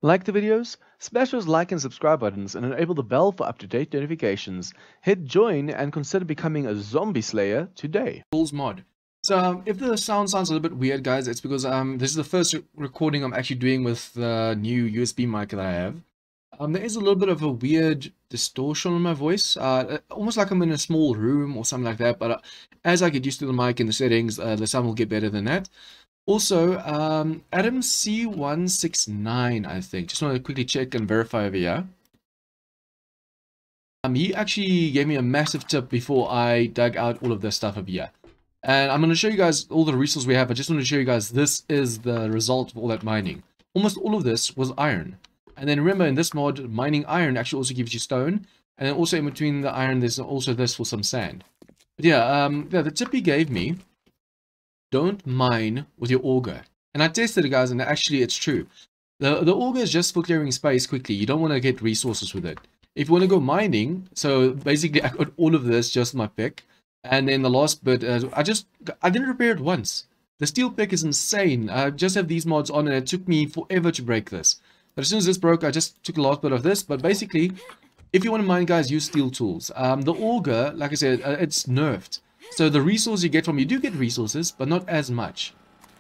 Like the videos? Smash those like and subscribe buttons and enable the bell for up-to-date notifications. Hit join and consider becoming a zombie slayer today. Tools mod. So if the sound sounds a little bit weird, guys, it's because this is the first recording I'm actually doing with the new USB mic that I have. There is a little bit of a weird distortion on my voice, almost like I'm in a small room or something like that, but as I get used to the mic and the settings, the sound will get better than that. Also, Adam C169, I think, just want to quickly check and verify over here. He actually gave me a massive tip before I dug out all of this stuff over here. And I'm going to show you guys all the resources we have. I just want to show you guys this is the result of all that mining. Almost all of this was iron. And then remember, in this mod, mining iron actually also gives you stone. And then also in between the iron, there's also this for some sand. But yeah, the tip he gave me, don't mine with your auger. And I tested it, guys, and actually it's true. The auger is just for clearing space quickly. You don't want to get resources with it. If you want to go mining, so basically I got all of this just my pick. And then the last bit, I didn't repair it once. The steel pick is insane. I just have these mods on and it took me forever to break this. But as soon as this broke, I just took the last bit of this. But basically, if you want to mine, guys, use steel tools. The auger, like I said, it's nerfed. So the resources you get from, you do get resources, but not as much.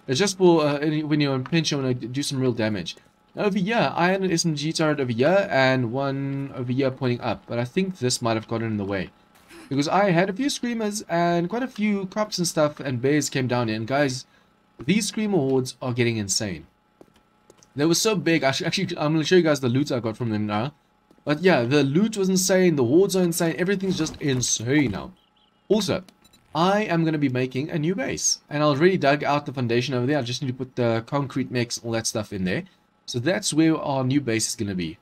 It's just for when you're in pinch, you want to do some real damage. Now over here, I had an SMG turret over here and one over here pointing up. But I think this might have gotten in the way. Because I had a few screamers and quite a few crops and stuff and bears came down here. And guys, these screamer hordes are getting insane. They were so big. Actually, I'm going to show you guys the loot I got from them now. But yeah, the loot was insane. The hordes are insane. Everything's just insane now. Also, I am going to be making a new base. And I already dug out the foundation over there. I just need to put the concrete mix, all that stuff in there. So that's where our new base is going to be.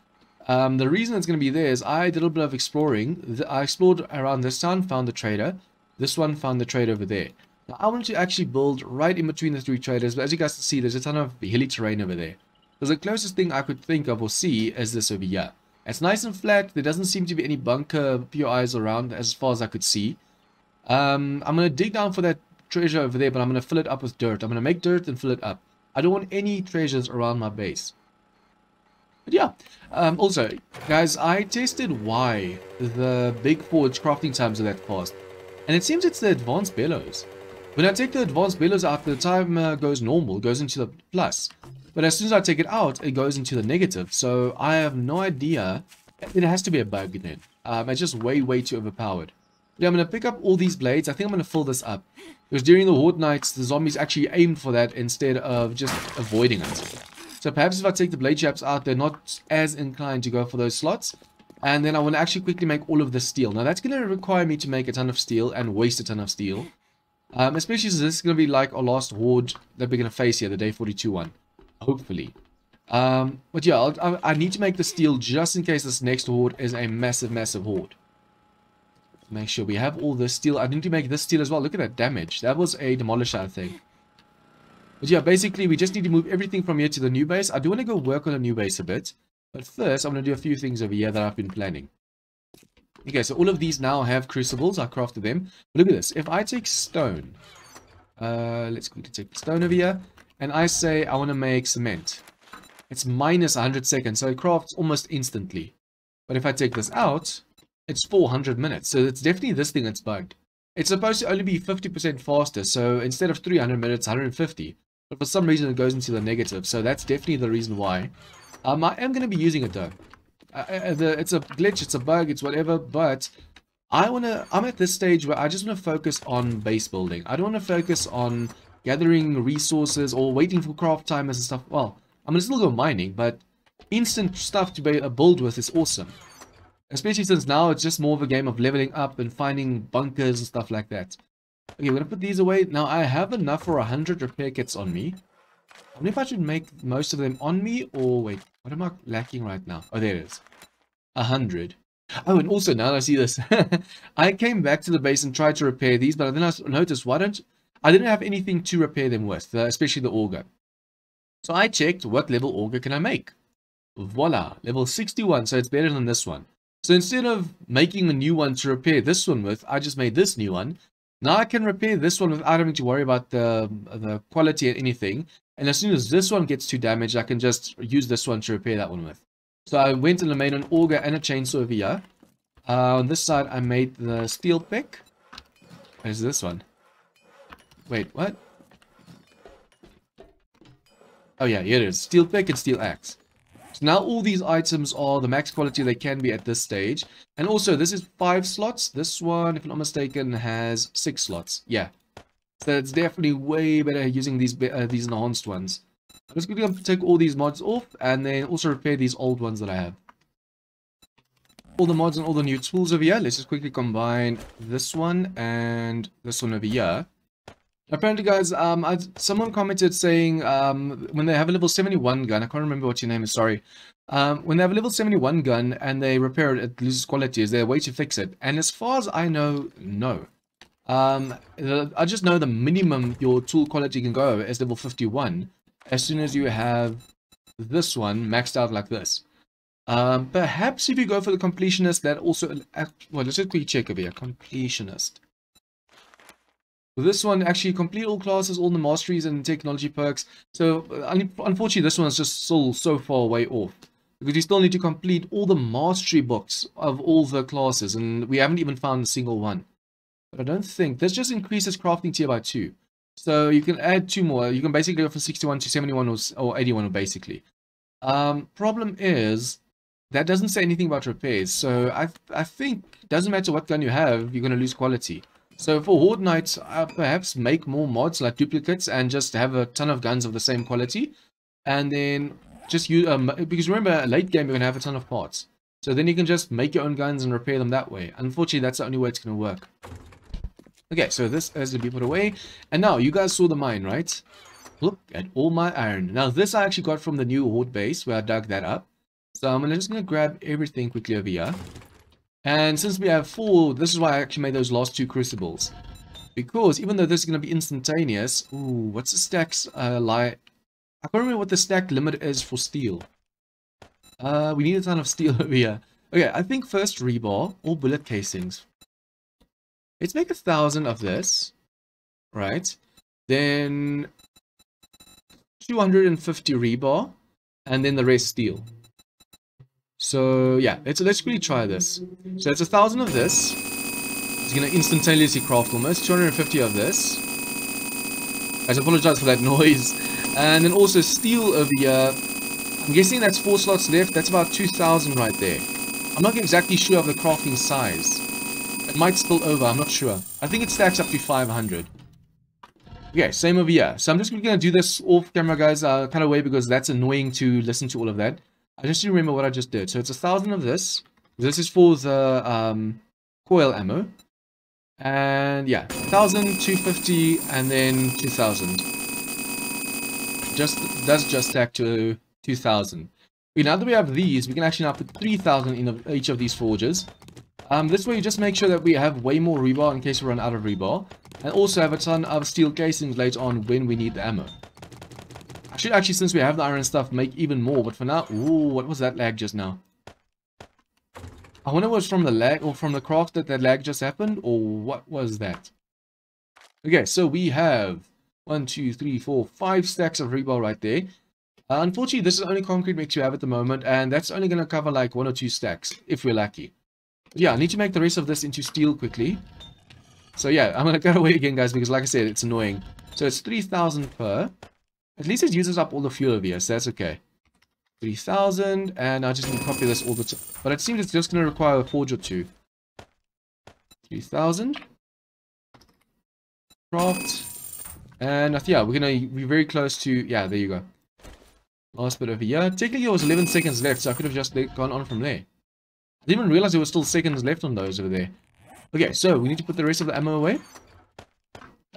The reason it's going to be there is I did a little bit of exploring. I explored around this town, found the trader. This one found the trader over there. Now, I want to actually build right in between the three traders. But as you guys can see, there's a ton of hilly terrain over there. Because the closest thing I could think of or see is this over here. It's nice and flat. There doesn't seem to be any bunker POIs around as far as I could see. I'm going to dig down for that treasure over there, but I'm going to fill it up with dirt. I'm going to make dirt and fill it up. I don't want any treasures around my base. But yeah, also, guys, I tested why the big forge crafting times are that fast. And it seems it's the advanced bellows. When I take the advanced bellows out, the time goes normal, goes into the plus. But as soon as I take it out, it goes into the negative. So I have no idea. It has to be a bug then. It's just way too overpowered. Yeah, I'm going to pick up all these blades. I think I'm going to fill this up. Because during the horde nights, the zombies actually aimed for that instead of just avoiding it. So perhaps if I take the blade shafts out, they're not as inclined to go for those slots. And then I want to actually quickly make all of the steel. Now that's going to require me to make a ton of steel and waste a ton of steel. Especially since this is going to be like our last horde that we're going to face here, the day 42 one. Hopefully. But yeah, I need to make the steel just in case this next horde is a massive horde. Make sure we have all this steel. I need to make this steel as well. Look at that damage. That was a demolisher, I think. But yeah, basically, we just need to move everything from here to the new base. I do want to go work on the new base a bit. But first, I'm going to do a few things over here that I've been planning. Okay, so all of these now have crucibles. I crafted them. But look at this. If I take stone. Let's quickly take the stone over here. And I say I want to make cement. It's minus 100 seconds. So it crafts almost instantly. But if I take this out, it's 400 minutes. So it's definitely this thing that's bugged. It's supposed to only be 50% faster. So instead of 300 minutes, 150. But for some reason, it goes into the negative. So that's definitely the reason why. I am going to be using it though. It's a glitch, it's a bug, it's whatever. But I'm at this stage where I just want to focus on base building. I don't want to focus on gathering resources or waiting for craft timers and stuff. Well, I'm going to still go mining, but instant stuff to build with is awesome. Especially since now it's just more of a game of leveling up and finding bunkers and stuff like that. Okay, we're going to put these away. Now, I have enough for 100 repair kits on me. I wonder if I should make most of them on me or wait. What am I lacking right now? Oh, there it is. 100. Oh, and also now that I see this, I came back to the base and tried to repair these, but then I noticed I didn't have anything to repair them with, especially the auger. So I checked what level auger can I make. Voila, level 61, so it's better than this one. So instead of making a new one to repair this one with, I just made this new one. Now I can repair this one without having to worry about the quality or anything. And as soon as this one gets too damaged, I can just use this one to repair that one with. So I went and I made an auger and a chainsaw over here. On this side, I made the steel pick. Where's this one? Wait, what? Oh yeah, here it is. Steel pick and steel axe. So now all these items are the max quality they can be at this stage. And also, this is 5 slots. This one, if I'm not mistaken, has 6 slots. Yeah. So it's definitely way better using these enhanced ones. I'm just going to take all these mods off and then also repair these old ones that I have. All the mods and all the new tools over here. Let's just quickly combine this one and this one over here. Apparently, guys, someone commented saying when they have a level 71 gun, I can't remember what your name is, sorry. When they have a level 71 gun and they repair it, it loses quality. Is there a way to fix it? And as far as I know, no. I just know the minimum your tool quality can go over is level 51 as soon as you have this one maxed out like this. Perhaps if you go for the completionist, that also... Well, let's just quickly check over here. Completionist. This one actually complete all classes, all the masteries and technology perks. So unfortunately, this one is just still so far away off because you still need to complete all the mastery books of all the classes, and we haven't even found a single one. But I don't think this just increases crafting tier by 2. So you can add 2 more. You can basically go from 61 to 71 or 81 basically. Problem is that doesn't say anything about repairs. So I think it doesn't matter what gun you have, you're going to lose quality. So for Horde Knights, perhaps make more mods like duplicates and just have a ton of guns of the same quality. And then just use, because remember, late game you're going to have a ton of parts. So then you can just make your own guns and repair them that way. Unfortunately, that's the only way it's going to work. Okay, so this has to be put away. And now, you guys saw the mine, right? Look at all my iron. Now, this I actually got from the new Horde base where I dug that up. So I'm just going to grab everything quickly over here. And since we have 4, this is why I actually made those last 2 crucibles. Because even though this is going to be instantaneous... Ooh, what's the stacks I can't remember what the stack limit is for steel. We need a ton of steel over here. Okay, I think first rebar or bullet casings. Let's make 1,000 of this. Right. Then 250 rebar. And then the rest steel. So yeah, let's quickly try this. So it's 1,000 of this. It's gonna instantaneously craft almost 250 of this. Guys, I apologize for that noise. And then also steel over here. I'm guessing that's 4 slots left. That's about 2,000 right there. I'm not exactly sure of the crafting size. It might spill over. I'm not sure. I think it stacks up to 500. Okay, same over here. So I'm just gonna do this off camera, guys. Kind of way because that's annoying to listen to all of that. I just remember what I just did. So it's 1,000 of this. This is for the coil ammo. And yeah, 1,000, 250, and then 2,000. That's just stack to 2,000. Now that we have these, we can actually now put 3,000 in each of these forges. This way you just make sure that we have way more rebar in case we run out of rebar. And also have a ton of steel casings later on when we need the ammo. I should actually, since we have the iron stuff, make even more. But for now... Ooh, what was that lag just now? I wonder if it was from the lag or from the craft that lag just happened. Or what was that? Okay, so we have 1, 2, 3, 4, 5 stacks of rebar right there. Unfortunately, this is the only concrete mix you have at the moment. And that's only going to cover like 1 or 2 stacks, if we're lucky. But yeah, I need to make the rest of this into steel quickly. So yeah, I'm going to cut away again, guys, because like I said, it's annoying. So it's 3,000 per... At least it uses up all the fuel over here, so that's okay. 3,000, and I just need to copy this all the time. But it seems it's just going to require a forge or 2. 3,000. Craft. And yeah, we're going to be very close to... Yeah, there you go. Last bit over here. Technically, it was 11 seconds left, so I could have just gone on from there. I didn't even realize there were still seconds left on those over there. Okay, so we need to put the rest of the ammo away.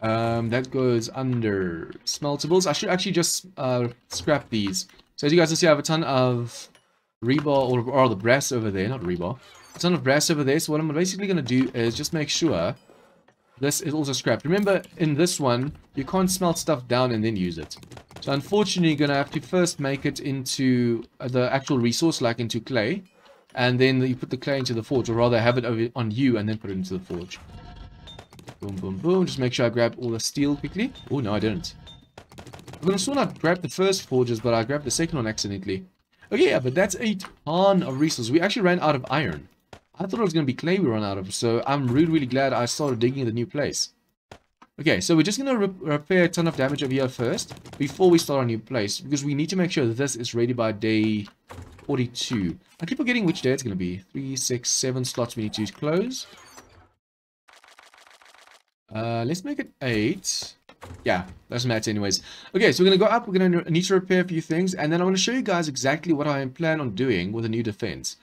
That goes under smeltables. I should actually just scrap these. So as you guys can see, I have a ton of rebar or the brass over there, not rebar. A ton of brass over there. So what I'm basically going to do is just make sure this is also scrapped. Remember, in this one, you can't smelt stuff down and then use it. So unfortunately, you're going to have to first make it into the actual resource, like into clay. And then you put the clay into the forge, or rather have it over on you and then put it into the forge. Boom, boom, boom. Just make sure I grab all the steel quickly. Oh, no, I didn't. I'm gonna still not grab the first forges, but I grabbed the second one accidentally. Okay, yeah, but that's a ton of resources. We actually ran out of iron. I thought it was gonna be clay we ran out of, so I'm really, really glad I started digging in the new place. Okay, so we're just gonna repair a ton of damage over here first, before we start our new place, because we need to make sure that this is ready by day 42. I keep forgetting which day it's gonna be. 3, 6, 7 slots we need to close. Let's make it 8. Yeah, doesn't matter anyways. Okay, so we're going to go up. We're going to need to repair a few things. And then I'm going to show you guys exactly what I plan on doing with a new defense.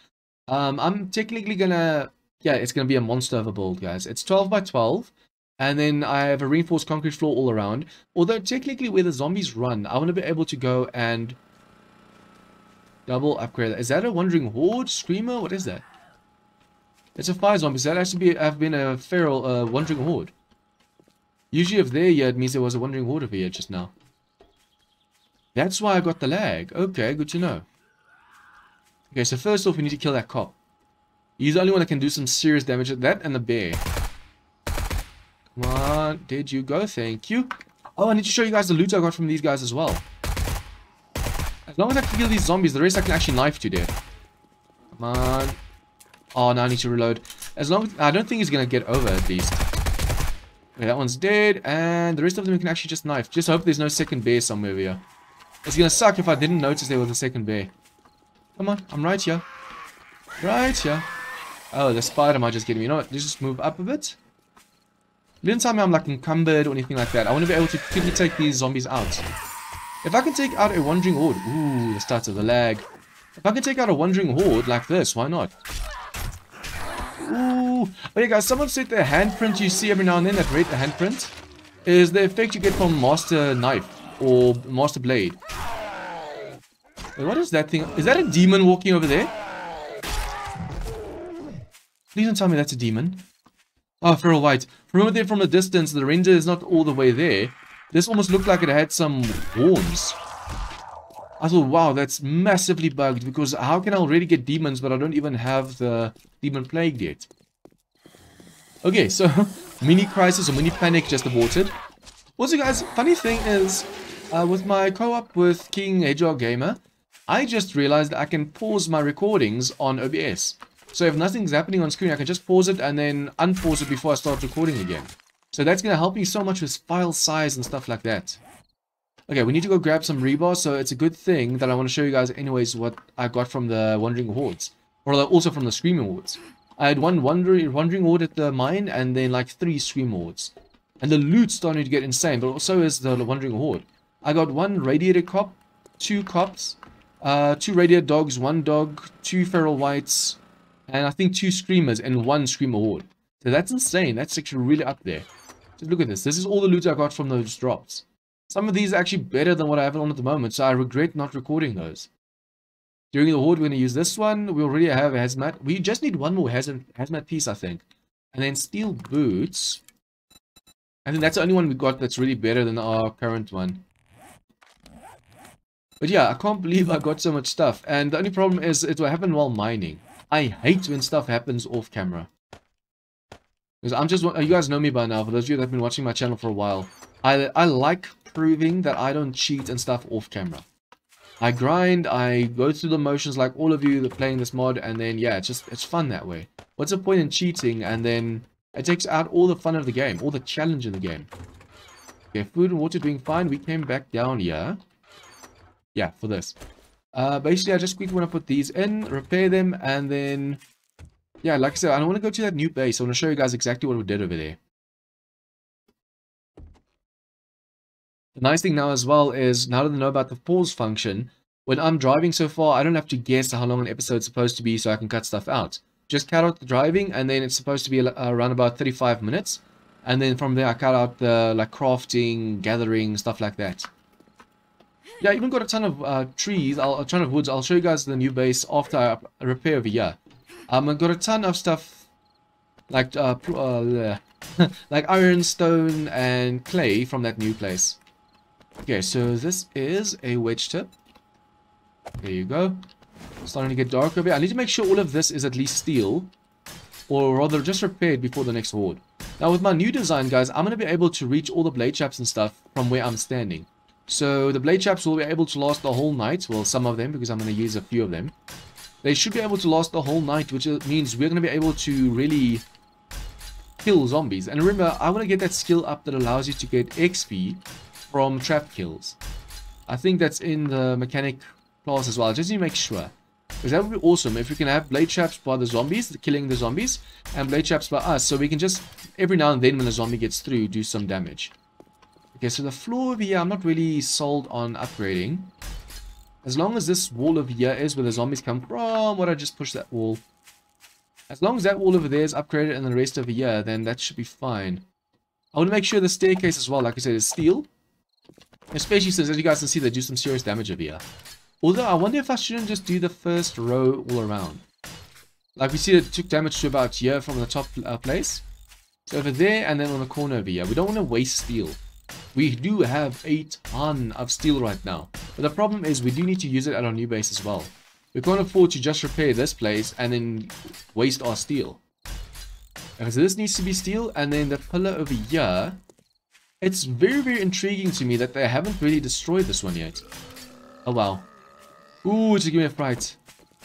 I'm technically going to... Yeah, it's going to be a monster of a build, guys. It's 12 by 12. And then I have a reinforced concrete floor all around. Although technically where the zombies run, I want to be able to go and... double upgrade. Is that a wandering horde? Screamer? What is that? It's a fire zombie. So that has to have been a feral wandering horde. Usually if they're here, it means there was a wandering horde over here just now. That's why I got the lag. Okay, good to know. Okay, so first off, we need to kill that cop. He's the only one that can do some serious damage. That and the bear. Come on, did you go? Thank you. Oh, I need to show you guys the loot I got from these guys as well. As long as I can kill these zombies, the rest I can actually knife to death. Come on. Oh, now I need to reload. As long as... I don't think he's going to get over at least. Okay, that one's dead, and the rest of them we can actually just knife. Just hope there's no second bear somewhere over here. It's gonna suck if I didn't notice there was a second bear. Come on, I'm right here. Right here. Oh, the spider might just get me. You know what? Let's just move up a bit. You didn't tell me I'm like encumbered or anything like that. I want to be able to quickly take these zombies out. If I can take out a wandering horde... Ooh, the start of the lag. If I can take out a wandering horde like this, why not? Ooh. Oh yeah, guys, someone said the handprint you see every now and then, that red handprint, is the effect you get from Master Knife or Master Blade. Wait, what is that thing? Is that a demon walking over there? Please don't tell me that's a demon. Oh, feral white. From over there from a distance, the render is not all the way there. This almost looked like it had some horns. I thought, wow, that's massively bugged, because how can I already get demons, but I don't even have the demon plague yet? Okay, so mini crisis or mini panic just aborted. Also, guys, funny thing is, with my co-op with King Hedgehog Gamer, I just realized I can pause my recordings on OBS. So if nothing's happening on screen, I can just pause it and then unpause it before I start recording again. So that's going to help me so much with file size and stuff like that. Okay, we need to go grab some rebar, so it's a good thing that I want to show you guys anyways what I got from the Wandering Hordes. Or also from the Screaming Hordes. I had one Wandering Horde at the mine, and then like 3 Scream Hordes. And the loot's starting to get insane, but so is the Wandering Horde. I got 1 Radiated Cop, 2 Cops, 2 Radiated Dogs, 1 Dog, 2 Feral Whites, and I think 2 Screamers, and 1 Screamer Horde. So that's insane, that's actually really up there. So look at this, this is all the loot I got from those drops. Some of these are actually better than what I have on at the moment, so I regret not recording those. During the horde, we're going to use this one. We already have a hazmat. We just need 1 more hazmat piece, I think. And then steel boots. I think that's the only one we got that's really better than our current one. But yeah, I can't believe I got so much stuff. And the only problem is it will happen while mining. I hate when stuff happens off camera. Because I'm just... You guys know me by now, for those of you that have been watching my channel for a while. I like proving that I don't cheat and stuff off camera. I grind, I go through the motions like all of you that are playing this mod, and then yeah, it's fun that way. What's the point in cheating? And then it takes out all the fun of the game, all the challenge in the game. Okay, food and water doing fine. We came back down here. Yeah, for this. Basically I just quickly want to put these in, repair them, and then yeah, like I said, I want to go to that new base. I want to show you guys exactly what we did over there. The nice thing now as well is, now that I know about the pause function, when I'm driving so far, I don't have to guess how long an episode's supposed to be so I can cut stuff out. Just cut out the driving, and then it's supposed to be around about 35 minutes. And then from there, I cut out the like crafting, gathering, stuff like that. Yeah, I even got a ton of trees, a ton of woods. I'll show you guys the new base after I repair over here. I've got a ton of stuff like like iron, stone, and clay from that new place. Okay, so this is a wedge tip. There you go. Starting to get dark over here. I need to make sure all of this is at least steel. Or rather, just repaired before the next horde. Now, with my new design, guys, I'm going to be able to reach all the blade traps and stuff from where I'm standing. So the blade traps will be able to last the whole night. Well, some of them, because I'm going to use a few of them. They should be able to last the whole night, which means we're going to be able to really kill zombies. And remember, I want to get that skill up that allows you to get XP from trap kills. I think that's in the mechanic class as well. I just need to make sure. Because that would be awesome if we can have blade traps by the zombies, killing the zombies, and blade traps by us. So we can just, every now and then when a zombie gets through, do some damage. Okay, so the floor over here, I'm not really sold on upgrading. As long as this wall over here is where the zombies come from, what I just pushed that wall. As long as that wall over there is upgraded and the rest over here, then that should be fine. I want to make sure the staircase as well, like I said, is steel. Especially since, as you guys can see, they do some serious damage over here. Although, I wonder if I shouldn't just do the first row all around. Like we see it took damage to about here from the top place. So over there and then on the corner over here. We don't want to waste steel. We do have a ton of steel right now. But the problem is we do need to use it at our new base as well. We can't afford to just repair this place and then waste our steel. Okay, so this needs to be steel. And then the pillar over here. It's very, very intriguing to me that they haven't really destroyed this one yet. Oh, wow. Ooh, it's giving me a fright.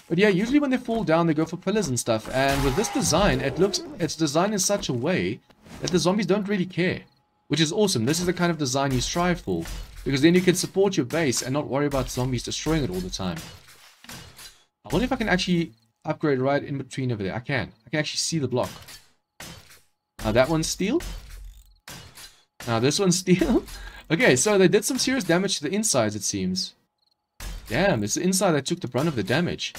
But yeah, usually when they fall down, they go for pillars and stuff. And with this design, it's designed in such a way that the zombies don't really care. Which is awesome. This is the kind of design you strive for. Because then you can support your base and not worry about zombies destroying it all the time. I wonder if I can actually upgrade right in between over there. I can. I can actually see the block. Now that one's steel. Now this one's steel. Okay, so they did some serious damage to the insides, it seems. Damn, it's the inside that took the brunt of the damage.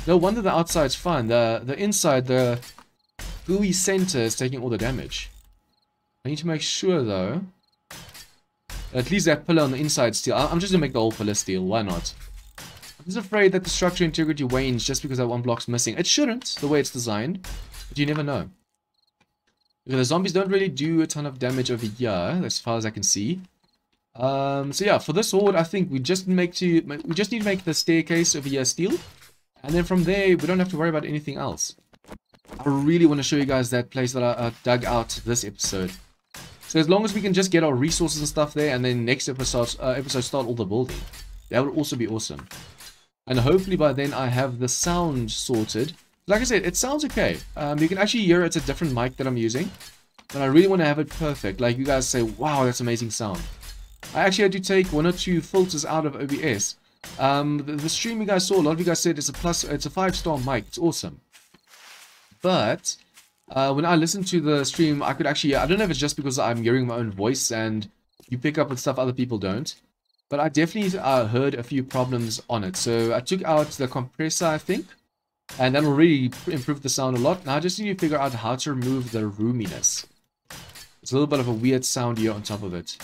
No wonder the outside's fine. The inside, the gooey center is taking all the damage. I need to make sure, though, at least that pillar on the inside steel. I'm just going to make the whole pillar steel. Why not? I'm just afraid that the structure integrity wanes just because that one block's missing. It shouldn't, the way it's designed. But you never know. Because the zombies don't really do a ton of damage over here, as far as I can see. So yeah, for this horde, I think we just need to make the staircase over here steel. And then from there, we don't have to worry about anything else. I really want to show you guys that place that I dug out this episode. So as long as we can just get our resources and stuff there, and then next episode start all the building, that would also be awesome. And hopefully by then I have the sound sorted. Like I said, it sounds okay. You can actually hear it's a different mic that I'm using, but I really want to have it perfect. Like you guys say, wow, that's amazing sound. I actually had to take 1 or 2 filters out of OBS. The stream you guys saw, a lot of you guys said it's a 5-star mic. It's awesome. But when I listened to the stream, I could actually, I don't know if it's just because I'm hearing my own voice and you pick up with stuff other people don't, but I definitely heard a few problems on it. So I took out the compressor, I think, and that will really improve the sound a lot. Now I just need to figure out how to remove the roominess. It's a little bit of a weird sound here on top of it.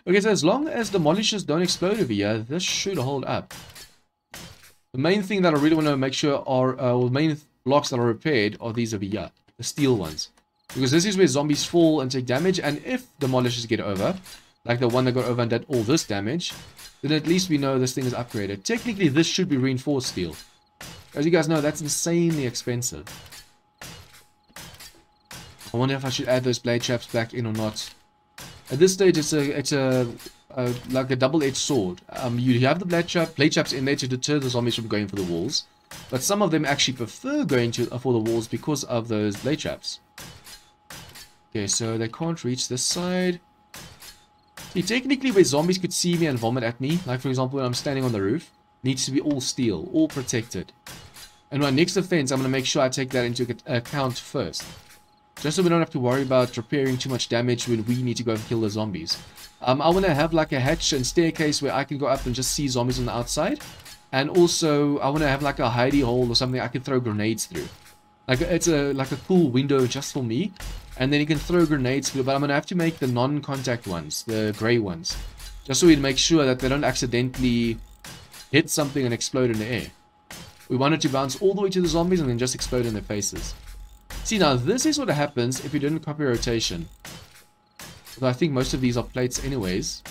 Okay, so as long as demolishers don't explode over here, this should hold up. The main thing that I really want to make sure are, the main blocks that are repaired are these over here, the steel ones. Because this is where zombies fall and take damage, and if demolishers get over, like the one that got over and did all this damage, then at least we know this thing is upgraded. Technically, this should be reinforced steel. As you guys know, that's insanely expensive. I wonder if I should add those blade traps back in or not. At this stage, it's like a double-edged sword. You have the blade traps in there to deter the zombies from going for the walls, but some of them actually prefer going for the walls because of those blade traps. Okay, so they can't reach this side. See, technically, where zombies could see me and vomit at me, like for example when I'm standing on the roof, needs to be all steel, all protected. And my next defense, I'm going to make sure I take that into account first. Just so we don't have to worry about repairing too much damage when we need to go and kill the zombies. I want to have like a hatch and staircase where I can go up and just see zombies on the outside. And also, I want to have like a hidey hole or something I can throw grenades through. Like it's like a cool window just for me. And then you can throw grenades through, but I'm going to have to make the non-contact ones, the grey ones. Just so we make sure that they don't accidentally hit something and explode in the air. We want it to bounce all the way to the zombies and then just explode in their faces. See, now this is what happens if you didn't copy rotation. Although I think most of these are plates anyways.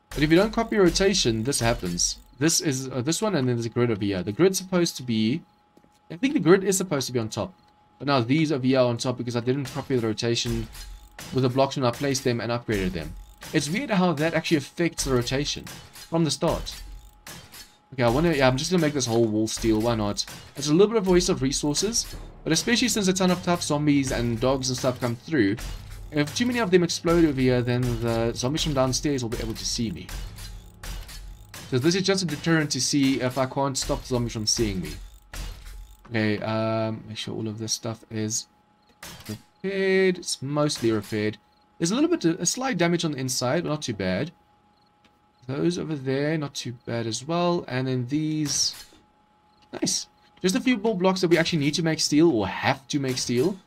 But if you don't copy rotation, this happens. This is this one, and then there's a grid over here. The grid's supposed to be... I think the grid is supposed to be on top. But now these over here are on top because I didn't copy the rotation with the blocks when I placed them and upgraded them. It's weird how that actually affects the rotation from the start. Okay, I'm just gonna make this whole wall steel, why not? It's a little bit of a waste of resources, but especially since a ton of tough zombies and dogs and stuff come through, if too many of them explode over here, then the zombies from downstairs will be able to see me. So this is just a deterrent to see if I can't stop the zombies from seeing me. Okay, make sure all of this stuff is repaired. It's mostly repaired. There's a little bit, a slight damage on the inside, but not too bad. Those over there, not too bad as well. And then these, nice. Just a few more blocks that we actually need to make steel, or have to make steel.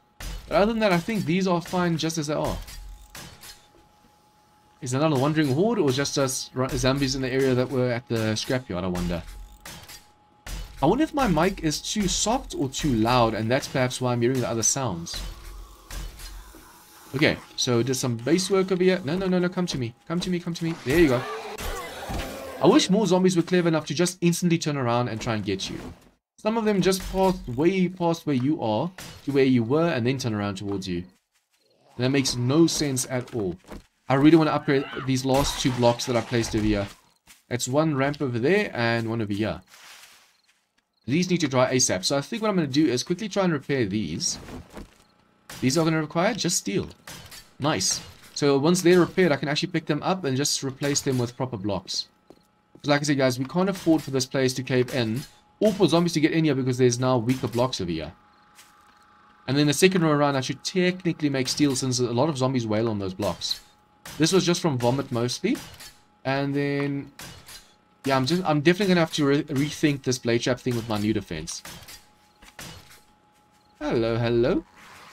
But other than that, I think these are fine just as they are. Is there another wandering horde, or just us zombies in the area that were at the scrapyard, I wonder. I wonder if my mic is too soft or too loud, and that's perhaps why I'm hearing the other sounds. Okay, so there's some base work over here. No, come to me. Come to me, come to me. There you go. I wish more zombies were clever enough to just instantly turn around and try and get you. Some of them just pass way past where you are to where you were and then turn around towards you. And that makes no sense at all. I really want to upgrade these last two blocks that I placed over here. That's one ramp over there and one over here. These need to dry ASAP. So I think what I'm going to do is quickly try and repair these. These are going to require just steel. Nice. So once they're repaired, I can actually pick them up and just replace them with proper blocks. Like I said, guys, we can't afford for this place to cave in, or for zombies to get in here because there's now weaker blocks over here. And then the second row around, I should technically make steel since a lot of zombies wail on those blocks. This was just from vomit mostly. And then, yeah, I'm definitely gonna have to rethink this blade trap thing with my new defense. Hello.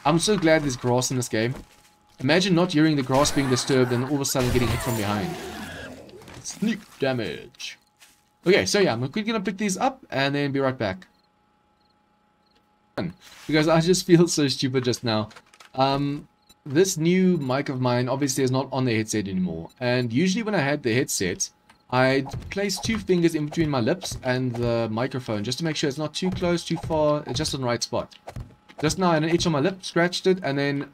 I'm so glad there's grass in this game. Imagine not hearing the grass being disturbed and all of a sudden getting hit from behind. Sneak damage. Okay, so yeah, I'm quickly gonna pick these up and then be right back. Because I just feel so stupid just now. This new mic of mine obviously is not on the headset anymore. And usually when I had the headset, I'd place 2 fingers in between my lips and the microphone just to make sure it's not too close, too far, it's just on the right spot. Just now I had an itch on my lip, scratched it, and then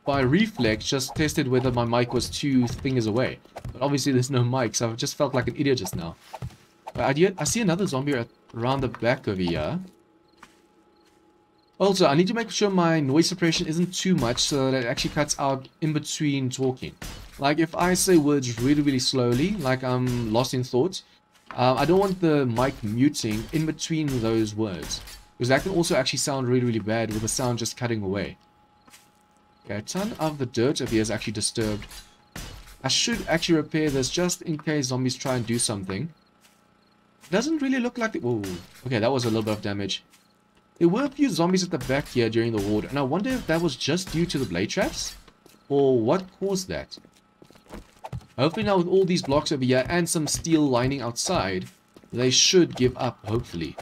by reflex just tested whether my mic was 2 fingers away. But obviously there's no mic, so I've just felt like an idiot just now. I see another zombie around the back over here. Also, I need to make sure my noise suppression isn't too much so that it actually cuts out in between talking. Like if I say words really slowly, like I'm lost in thought, I don't want the mic muting in between those words. Because that can also actually sound really bad with the sound just cutting away. Okay, a ton of the dirt over here is actually disturbed. I should actually repair this just in case zombies try and do something. Doesn't really look like it. Whoa. Okay, that was a little bit of damage. There were a few zombies at the back here during the horde, and I wonder if that was just due to the blade traps? Or what caused that? Hopefully now with all these blocks over here and some steel lining outside, they should give up, hopefully.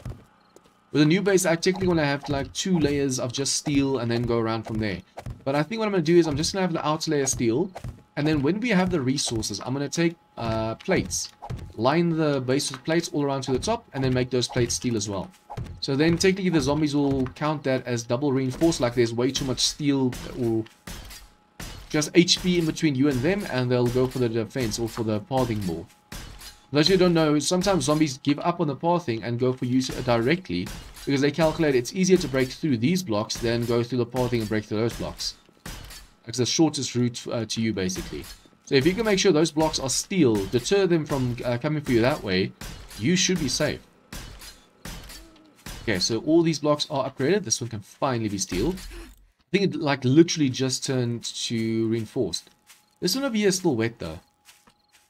With a new base, I technically want to have like 2 layers of just steel and then go around from there. But I think what I'm going to do is I'm just going to have the outer layer steel. And then when we have the resources, I'm going to take plates. Line the base with plates all around to the top and then make those plates steel as well. So then technically the zombies will count that as double reinforced, like there's way too much steel or just HP in between you and them, and they'll go for the defense or for the pathing more. Those who don't know, sometimes zombies give up on the pathing and go for you directly because they calculate it's easier to break through these blocks than go through the pathing and break through those blocks. It's the shortest route to you basically. So if you can make sure those blocks are steel, deter them from coming for you that way, you should be safe. Okay, so all these blocks are upgraded. This one can finally be steel. I think it like literally just turned to reinforced. This one over here is still wet though.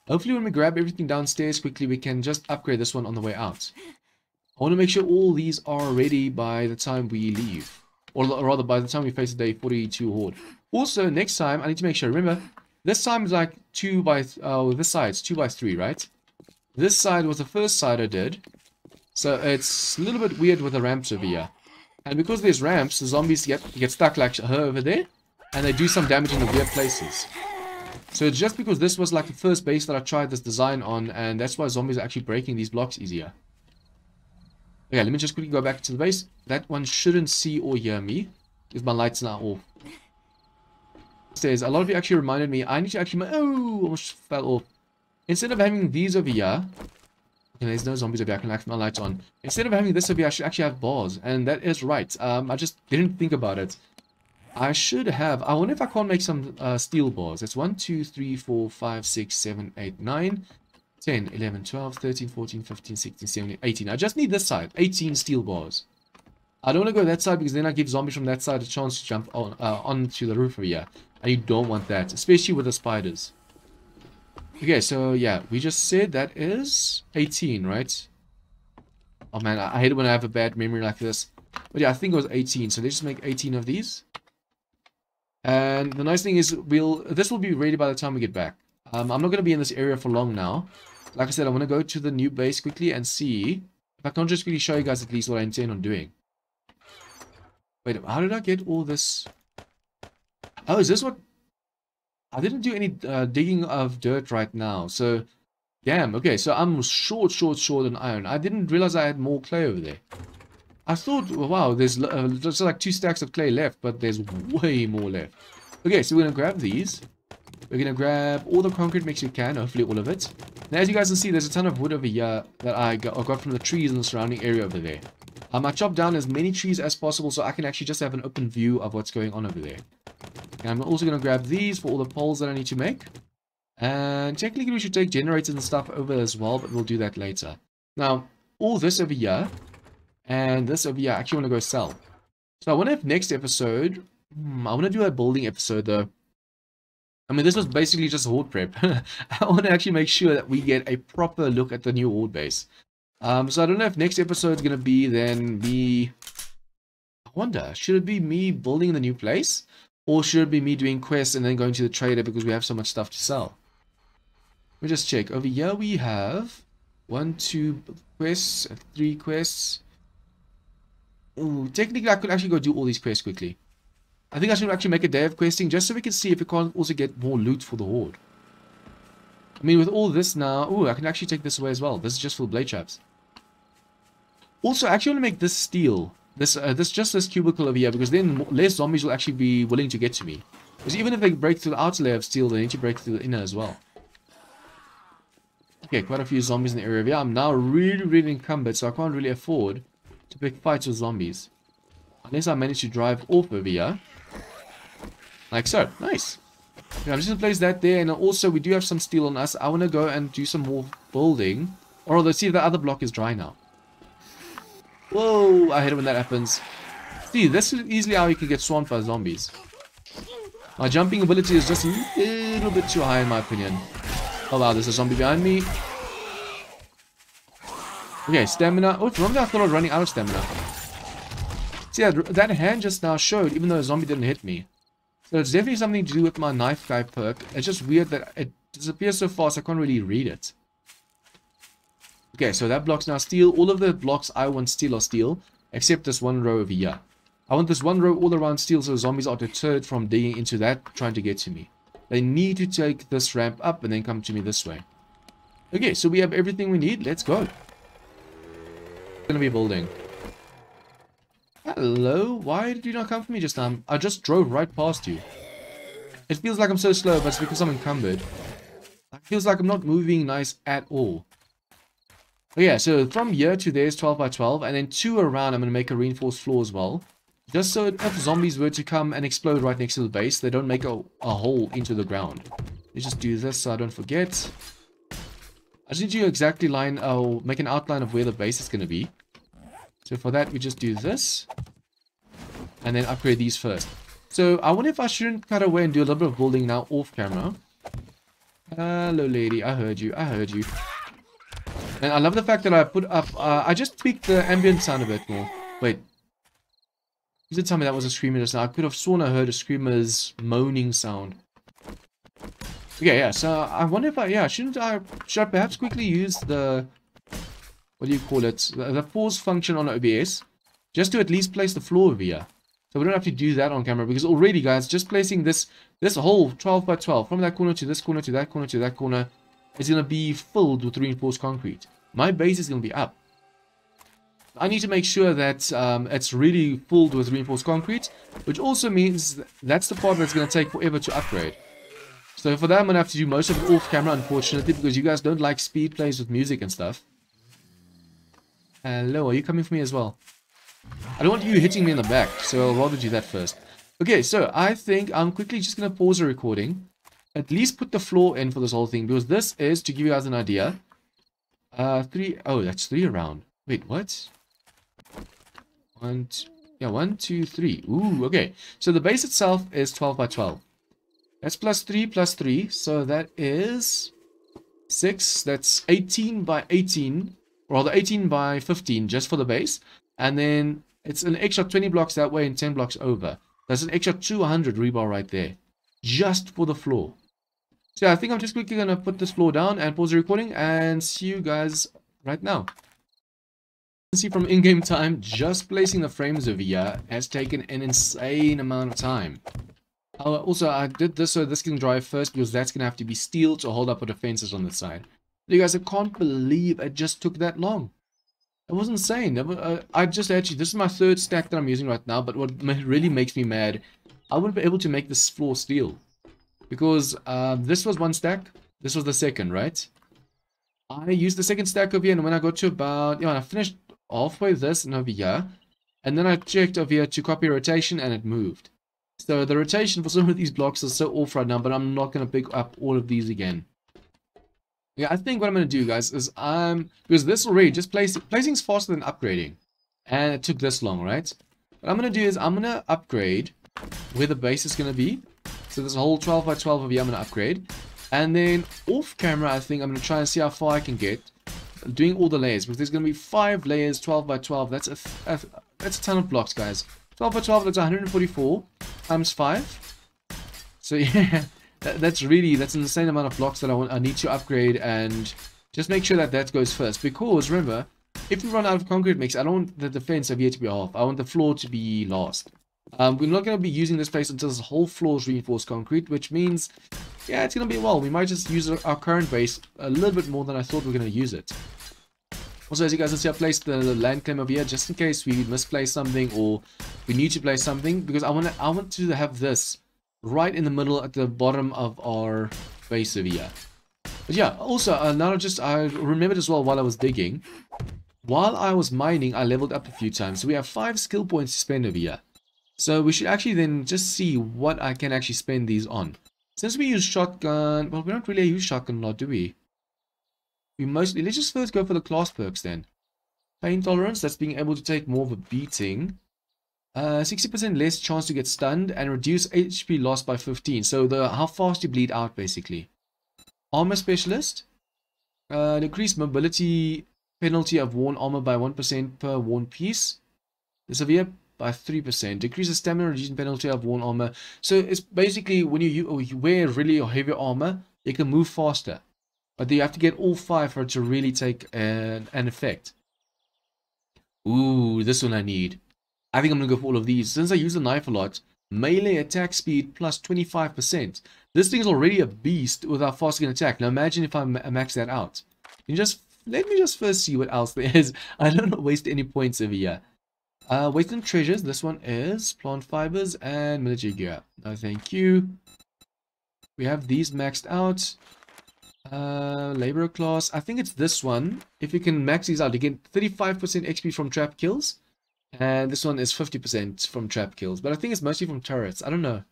Hopefully when we grab everything downstairs quickly, we can just upgrade this one on the way out. I want to make sure all these are ready by the time we leave. Or rather by the time we face the day 42 horde. Also, next time, I need to make sure, remember, this time is like this side's 2 by 3, right? This side was the first side I did. So it's a little bit weird with the ramps over here. And because there's ramps, the zombies get stuck like her over there. And they do some damage in the weird places. So it's just because this was like the first base that I tried this design on. And that's why zombies are actually breaking these blocks easier. Okay, let me just quickly go back to the base. That one shouldn't see or hear me. If my lights are off. Says a lot of you actually reminded me I need to actually almost fell off. Instead of having these over here, okay, there's no zombies over here. I can have my lights on. Instead of having this over here, I should actually have bars, and that is right. I just didn't think about it. I should have. I wonder if I can't make some steel bars. That's 1, 2, 3, 4, 5, 6, 7, 8, 9, 10, 11, 12, 13, 14, 15, 16, 17, 18. I just need this side. 18 steel bars. I don't want to go that side because then I give zombies from that side a chance to jump on onto the roof over here. And you don't want that, especially with the spiders. Okay, so yeah, we just said that is 18, right? Oh man, I hate it when I have a bad memory like this. But yeah, I think it was 18. So let's just make 18 of these. And the nice thing is, this will be ready by the time we get back. I'm not going to be in this area for long now. Like I said, I want to go to the new base quickly and see if I can just quickly show you guys at least what I intend on doing. Wait, how did I get all this? Oh, is this what? I didn't do any digging of dirt right now. So, damn. Okay, so I'm short on iron. I didn't realize I had more clay over there. I thought, wow, there's just like 2 stacks of clay left, but there's way more left. Okay, so we're going to grab these. We're going to grab all the concrete mix we can, hopefully all of it. Now, as you guys can see, there's a ton of wood over here that I got from the trees in the surrounding area over there. I chopped down as many trees as possible so I can actually just have an open view of what's going on over there. And I'm also going to grab these for all the poles that I need to make. And technically we should take generators and stuff over as well, but we'll do that later. Now, all this over here and this over here, I actually want to go sell. So I wonder if next episode, I want to do a building episode though. I mean, this was basically just horde prep. I want to actually make sure that we get a proper look at the new horde base. So I don't know if next episode is going to be then me... I wonder, should it be me building the new place? Or should it be me doing quests and then going to the trader because we have so much stuff to sell? Let me just check. Over here we have 1, 2 quests, 3 quests. Ooh, technically I could actually go do all these quests quickly. I think I should actually make a day of questing just so we can see if we can't also get more loot for the horde. I mean, with all this now... Ooh, I can actually take this away as well. This is just for blade traps. Also, I actually want to make this steel. Just this cubicle over here, because then less zombies will actually be willing to get to me. Because even if they break through the outer layer of steel, they need to break through the inner as well. Okay, quite a few zombies in the area over here. I'm now really encumbered, so I can't really afford to pick fights with zombies. Unless I manage to drive off over here. Like so. Nice. Okay, I'm just going to place that there. And also, we do have some steel on us. I want to go and do some more building. Or let's see if the other block is dry now. Whoa, I hate it when that happens. See, this is easily how you can get swamped by zombies. My jumping ability is just a little bit too high in my opinion. Oh wow, there's a zombie behind me. Okay, stamina. Oh, remember I thought I was running out of stamina. See, that hand just now showed, even though a zombie didn't hit me. So it's definitely something to do with my knife guy perk. It's just weird that it disappears so fast I can't really read it. Okay, so that block's now steel. All of the blocks I want steel are steel, except this one row over here. I want this one row all around steel so the zombies are deterred from digging into that, trying to get to me. They need to take this ramp up and then come to me this way. Okay, so we have everything we need. Let's go. Gonna be building. Hello? Why did you not come for me just now? I just drove right past you. It feels like I'm so slow, but it's because I'm encumbered. It feels like I'm not moving nice at all. Yeah, so from here to there is 12 by 12, and then 2 around I'm going to make a reinforced floor as well. Just so if zombies were to come and explode right next to the base, they don't make a hole into the ground. Let's just do this so I don't forget. I just need to exactly make an outline of where the base is going to be. So for that, we just do this. And then upgrade these first. So I wonder if I shouldn't cut away and do a little bit of building now off camera. Hello lady, I heard you, I heard you. And I love the fact that I put up, I just tweaked the ambient sound a bit more. Wait. You did tell me that was a screamer just now. I could have sworn I heard a screamer's moaning sound. Okay, yeah, so I wonder if should I perhaps quickly use the, what do you call it? The pause function on OBS. Just to at least place the floor over here. So we don't have to do that on camera because already, guys, just placing this whole 12 by 12 from that corner to this corner to that corner to that corner is going to be filled with reinforced concrete. My base is going to be up. I need to make sure that it's really filled with reinforced concrete, which also means that's the part that's going to take forever to upgrade. So for that, I'm going to have to do most of it off camera, unfortunately, because you guys don't like speed plays with music and stuff. Hello, are you coming for me as well? I don't want you hitting me in the back, so I'll rather do that first. Okay, so I think I'm quickly just going to pause the recording. At least put the floor in for this whole thing, because this is, to give you guys an idea, 3, oh, that's 3 around. Wait, what? 1, yeah, 1, 2, 3. Ooh, okay. So the base itself is 12 by 12. That's plus 3, so that is 6. That's 18 by 18, or rather 18 by 15 just for the base. And then it's an extra 20 blocks that way and 10 blocks over. That's an extra 200 rebar right there, just for the floor. So yeah, I think I'm just quickly going to put this floor down and pause the recording and see you guys right now. You can see from in-game time, just placing the frames over here has taken an insane amount of time. Also, I did this so this can dry first, because that's going to have to be steel to hold up the defenses on the side. You guys, I can't believe it just took that long. It was insane. I just actually, this is my 3rd stack that I'm using right now, but what really makes me mad, I wouldn't be able to make this floor steel. Because this was 1 stack, this was the 2nd, right? I used the 2nd stack over here, and when I got to about, I finished halfway this and over here, and then I checked over here to copy rotation, and it moved. So the rotation for some of these blocks is so off right now, but I'm not going to pick up all of these again. Yeah, I think what I'm going to do, guys, is because this already, just placing is faster than upgrading. And it took this long, right? What I'm going to do is I'm going to upgrade where the base is going to be. So this whole 12 by 12 over here, I'm going to upgrade. And then off camera, I think I'm going to try and see how far I can get doing all the layers. Because there's going to be 5 layers, 12 by 12. That's a ton of blocks, guys. 12 by 12, that's 144 times 5. So yeah, that's an insane amount of blocks that I need to upgrade, and just make sure that that goes first. Because remember, if we run out of concrete mix, I don't want the defense over here to be off. I want the floor to be last. We're not going to be using this place until this whole floor is reinforced concrete, which means, yeah, it's going to be, well, we might just use our current base a little bit more than I thought we were going to use it. Also, as you guys can see, I placed the land claim over here just in case we misplace something or we need to place something, because I want to have this right in the middle at the bottom of our base over here. But yeah, also now I remembered as well while I was digging, while I was mining, I leveled up a few times. So we have 5 skill points to spend over here. So we should actually then just see what I can actually spend these on. Since we use shotgun, well, we don't really use shotgun a lot, do we? Let's just first go for the class perks then. Pain tolerance, that's being able to take more of a beating. 60% less chance to get stunned, and reduce HP loss by 15. So how fast you bleed out, basically. Armor specialist, decrease mobility penalty of worn armor by 1% per worn piece. This over here by 3%. Decreases stamina reducing penalty of worn armor. So it's basically when you wear really heavy armor, you can move faster. But you have to get all 5 for it to really take an effect. Ooh, this one I need. I think I'm going to go for all of these. Since I use the knife a lot, melee attack speed plus 25%. This thing is already a beast with how fast it can attack. Now imagine if I max that out. Let me just first see what else there is. I don't want to waste any points over here. Wasted treasures. This one is plant fibers and military gear. No, thank you. We have these maxed out. Laborer class, I think it's this one. If you can max these out, you get 35% XP from trap kills, and this one is 50% from trap kills, but I think it's mostly from turrets. I don't know,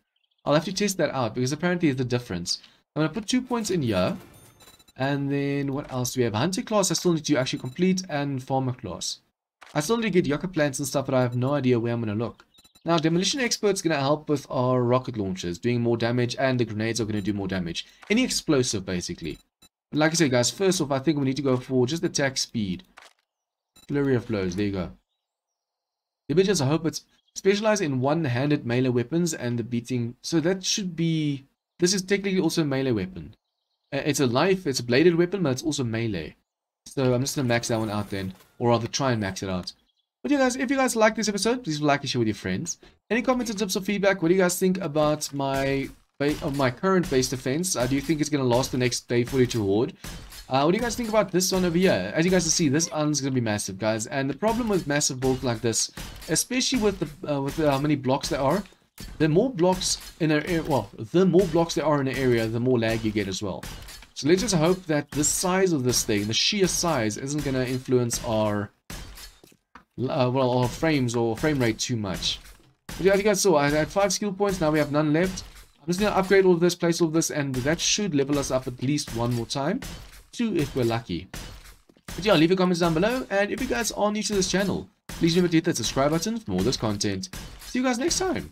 I'll have to test that out, because apparently it's the difference. I'm gonna put 2 points in here, and then what else do we have? Hunter class I still need to actually complete, and farmer class I still need to get yucca plants and stuff, but I have no idea where I'm gonna look. Now, Demolition Expert's going to help with our rocket launchers, doing more damage, and the grenades are going to do more damage. Any explosive, basically. But like I said, guys, first off, I think we need to go for just attack speed. Flurry of blows, there you go. The images, I hope it's specialized in one-handed melee weapons and the beating. So that should be... This is technically also a melee weapon. It's a knife, it's a bladed weapon, but it's also melee. So I'm just going to max that one out then. Or rather, try and max it out. But yeah, guys, if you guys like this episode, please like and share with your friends. Any comments and tips or feedback? What do you guys think about my current base defense? Do you think it's going to last the next day 42 horde? What do you guys think about this one over here? As you guys can see, this island's going to be massive, guys. And the problem with massive builds like this, especially with how many blocks there are, the more blocks in an area, well, the more blocks there are in an area, the more lag you get as well. So let's just hope that the size of this thing, the sheer size, isn't going to influence our our frames or frame rate too much. But yeah, as you guys saw, I had 5 skill points. Now we have none left. I'm just going to upgrade all of this, place all of this, and that should level us up at least one more time. 2 if we're lucky. But yeah, leave your comments down below, and if you guys are new to this channel, please remember to hit that subscribe button for more of this content. See you guys next time.